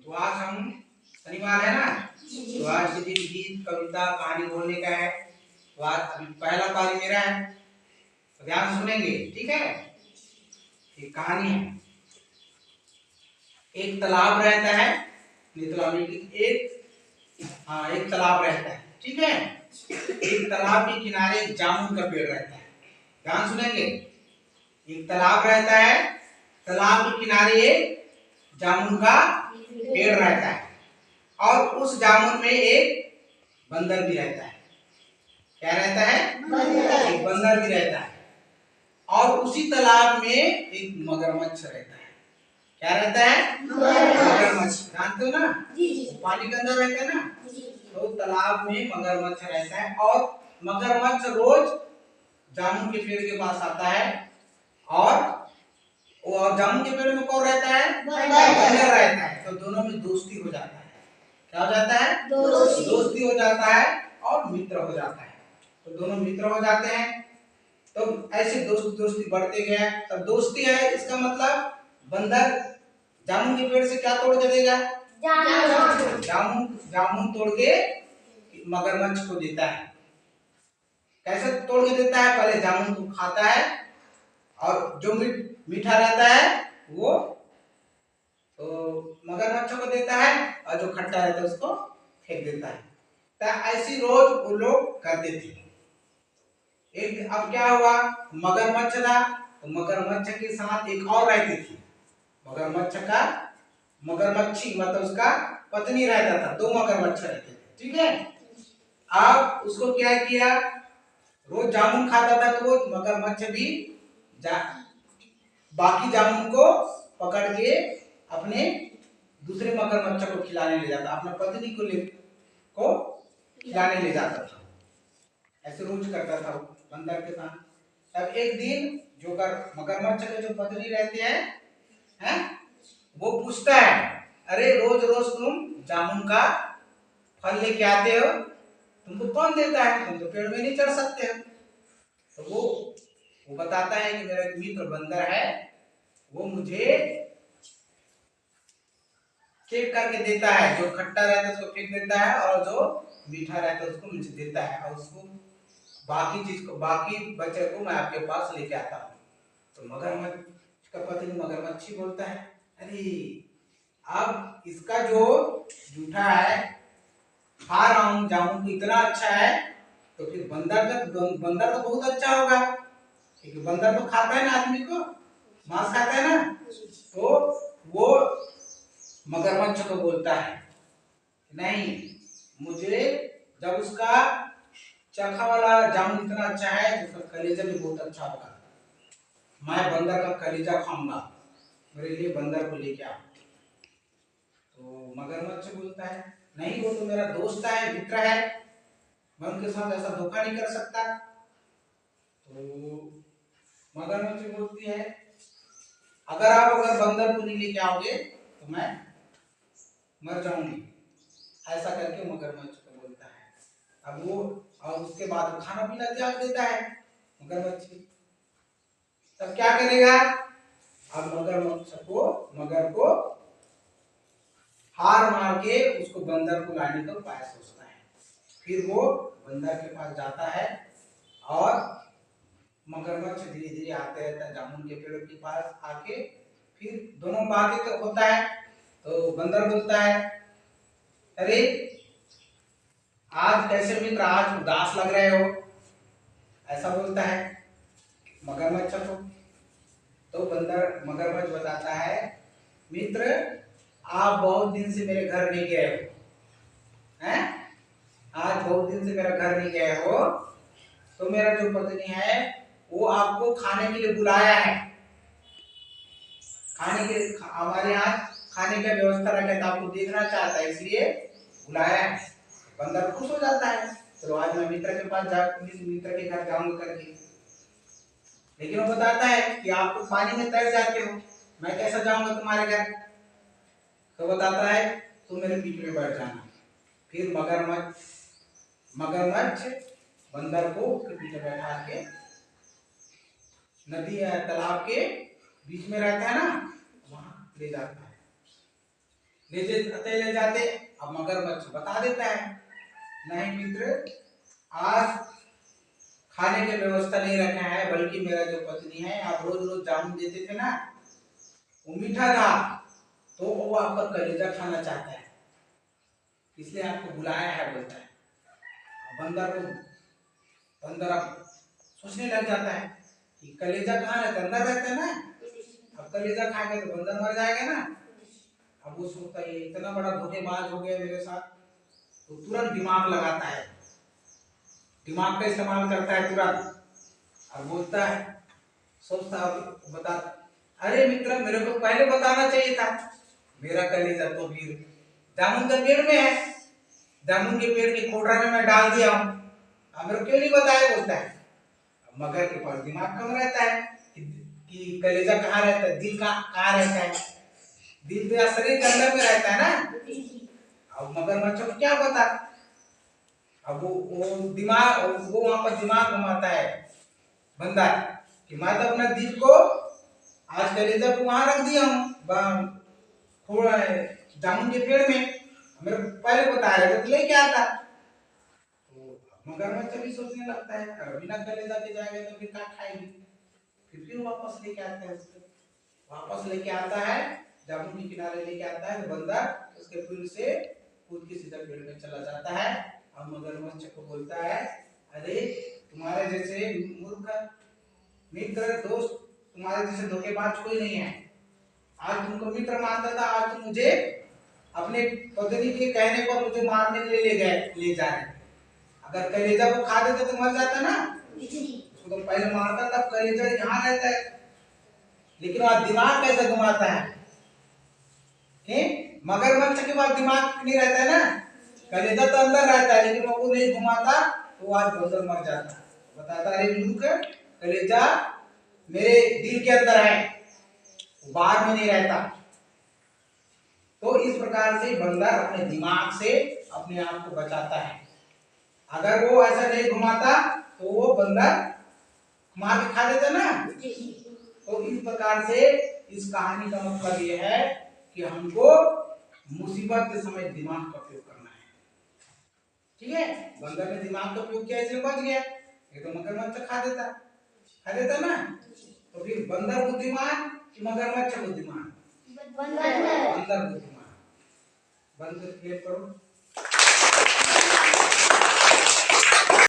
तो आज हम शनिवार है ना, तो आज के दिन गीत कविता कहानी बोलने का है। तो आज अभी पहला पारी मेरा है, तो ध्यान सुनेंगे, ठीक है। एक कहानी है। एक तालाब रहता है, नहीं तालाब नहीं, एक तालाब रहता है, ठीक है। एक तालाब के किनारे एक जामुन का पेड़ रहता है। ध्यान सुनेंगे। एक तालाब रहता है, तालाब के किनारे एक जामुन का पेड़ रहता है और उस जामुन में एक बंदर भी रहता है। क्या रहता है? बंदर। एक बंदर भी रहता है और उसी तालाब में एक मगरमच्छ रहता है। क्या रहता है? मगरमच्छ। जानते हो ना? जी। पानी के अंदर रहता है ना, तो तालाब में मगरमच्छ रहता है और मगरमच्छ रोज जामुन के पेड़ के पास आता है और जामुन के पेड़ में कौन रहता है? बंदर रहता है। तो दोनों में दोस्ती हो जाता है। क्या हो जाता है? दोस्ती हो जाता है और मित्र हो जाता है। तो दोनों मित्र हो जाते हैं। तो ऐसे दोस्ती बढ़ते गए। तब दोस्ती है, इसका मतलब बंदर जामुन के पेड़ से क्या तोड़ के देगा? जामुन तोड़ के मगरमच्छ को देता है। कैसे तोड़ के देता है? पहले जामुन को खाता है और जो मीठा रहता है वो तो मगरमच्छ को देता है और जो खट्टा रहता है उसको फेंक देता है। तो ऐसी रोज वो लोग करते थे। एक अब क्या हुआ, मगरमच्छ था तो मगरमच्छ के साथ एक और रहती थी। मगरमच्छी मतलब उसका पत्नी रहता था। दो मगरमच्छ रहते थे, ठीक है। अब उसको क्या किया, रोज जामुन खाता था तो वो मगरमच्छ भी बाकी जामुन को पकड़ के अपने दूसरे मगरमच्छ को खिलाने ले जाता, अपने पत्नी को खिलाने ले जाता था। ऐसे रोज करता था बंदर के साथ। तब एक दिन जो मगरमच्छ के जो पत्नी रहती है वो पूछता है, अरे रोज रोज तुम जामुन का फल लेके आते हो, तुमको कौन देता है? तुम तो पेड़ में नहीं चढ़ सकते हो। तो वो बताता है कि मेरा एक मित्र बंदर है, वो मुझे चेक करके देता है। जो खट्टा रहता है उसको फेंक देता है और जो मीठा रहता है उसको मुझे देता है और उसको बाकी बचे को मैं आपके पास लेके आता हूँ। तो मगरमच्छ का पत्नी मगरमच्छी बोलता है, अरे अब इसका जो जूठा है खा रहा हूँ, जामुन तो इतना अच्छा है, तो फिर बंदर तो बहुत अच्छा होगा, क्योंकि बंदर तो खाता है ना, आदमी को मांस खाता है ना। तो वो मगरमच्छ को बोलता है, नहीं, मुझे जब उसका चखा वाला जामुन इतना अच्छा है, उसका कलेजा भी बहुत अच्छा होगा, मैं बंदर का कलेजा खाऊंगा, मेरे लिए बंदर को लेके आओ। तो मगरमच्छ बोलता है, नहीं, वो तो मेरा दोस्त है, मित्र है, मैं उनके साथ ऐसा धोखा नहीं कर सकता। तो मगरमच्छ बोलती है, अगर बंदर को नहीं लेके आओगे तो मैं मर जाऊंगी। ऐसा करके मगरमच्छ को बोलता है। अब वो और उसके बाद खाना पीना त्याग देता है मगरमच्छ। तब क्या करेगा, अब मगर को हार मार के उसको बंदर को लाने का उपाय सोचता है। फिर वो बंदर के पास जाता है और मगरमच्छ धीरे धीरे आते रहता है जामुन के पेड़ के पास आके, फिर दोनों बातें तो होता है। तो बंदर बोलता है, अरे आज कैसे मित्र, आज उदास लग रहे हो, ऐसा बोलता है मगरमच्छ को। तो मगरमच्छ बताता है, मित्र आप बहुत दिन से मेरे घर नहीं गए हो, हैं? आज बहुत दिन से मेरा घर नहीं गए हो, तो मेरा जो पत्नी है वो आपको खाने के लिए बुलाया है, हमारे यहाँ खाने का व्यवस्था रखा है, तो आपको देखना चाहता है इसलिए बुलाया है। बंदर खुश हो जाता है, तो आज मैं मित्र के पास मित्र के घर जाऊंगा करके। लेकिन वो बताता है कि आप तो पानी में तैर जाते हो, मैं कैसा जाऊंगा तुम्हारे घर। तो बताता है तुम मेरे पीठ में बैठ जाना। फिर मगरमच्छ बंदर को उसके पीछे बैठा के नदी या तालाब के बीच में रहता है ना, वहां ले जाता है। ले जाते। अब मगरमच्छ बता देता है, नहीं मित्र, आज खाने की व्यवस्था नहीं रखा है, बल्कि मेरा जो पत्नी है, आप रोज रोज जामुन देते थे ना, वो मीठा था, तो वो आपका कलेजा खाना चाहता है, इसलिए आपको बुलाया है, बोलता है। बंदर अब सोचने लग जाता है कि कलेजा कहाँ रहता है, अंदर रहता है ना, अब कलेजा खाएगा तो बंदर मर जाएगा ना। अब वो सोचता है इतना बड़ा धोखेबाज हो गया मेरे साथ, तो तुरंत दिमाग लगाता है, दिमाग का इस्तेमाल करता है तुरंत, और बोलता है, सोचता बता, अरे मित्र, मेरे को पहले बताना चाहिए था, मेरा कलेजा तो फिर जामुन के पेड़ में है, जामुन के पेड़ की कोठरा में मैं डाल दिया हूँ, अब मेरे को क्यों नहीं बताया, बोलता है। मगर के पास दिमाग कम रहता है कि कलेजा कहाँ रहता है, दिल कहाँ रहता है, दिल तो शरीर के अंदर में रहता है ना। अब मगरमच्छ को क्या पता, अब वो दिमाग, वो वहां पर दिमाग घुमाता है बंदा, कि मैं तो अपना दिल को आज कलेजा को वहां रख दिया हूँ थोड़ा जामुन के पेड़ में, मेरे को पहले बताया तो ले क्या आता। तो मगरमच्छ भी सोचने लगता है, अगर बिना कलेजा के जाएगा तो फिर क्या खाएगी, फिर वापस लेके आता है उसको, वापस लेके आता है, जामुन के किनारे लेके आता है, तो बंदर उसके फिर से कूद के सीधा पेड़ में चला जाता है। और मगरमच्छ को बोलता है, अरे तुम्हारे जैसे मूर्ख मित्र दोस्त, तुम्हारे जैसे धोखेबाज कोई नहीं है, आज तुमको मित्र मानता था, आज तुम मुझे अपने पत्नी के कहने पर मुझे मारने के लिए ले जा रहे। अगर कलेजा को खा देते तो मर जाता ना, उसको तो पहले मारता, तब कलेजा यहाँ रहता है, लेकिन आज दिमाग कैसे घुमाता है, मगरमच्छ के पास दिमाग नहीं रहता है ना, कलेजा तो अंदर रहता है, लेकिन वो नहीं घुमाता, तो आज बंदर मर जाता। बताता, अरे मूर्ख, कलेजा मेरे दिल के अंदर है, बाहर में नहीं रहता। तो इस प्रकार से बंदर अपने दिमाग से अपने आप को बचाता है, अगर वो ऐसा नहीं घुमाता तो वो बंदर मार के खा देता ना। तो इस प्रकार से इस कहानी का मतलब ये है कि हमको मुसीबत के समय दिमाग का उपयोग करना है, ठीक है। बंदर ने दिमाग का उपयोग किया, इसलिए बच गया, ये तो मगरमच्छ खा देता ना। तो फिर बंदर बुद्धिमान कि मगरमच्छ बुद्धिमान, बंदर बुद्धिमान। बंदर क्लियर करो।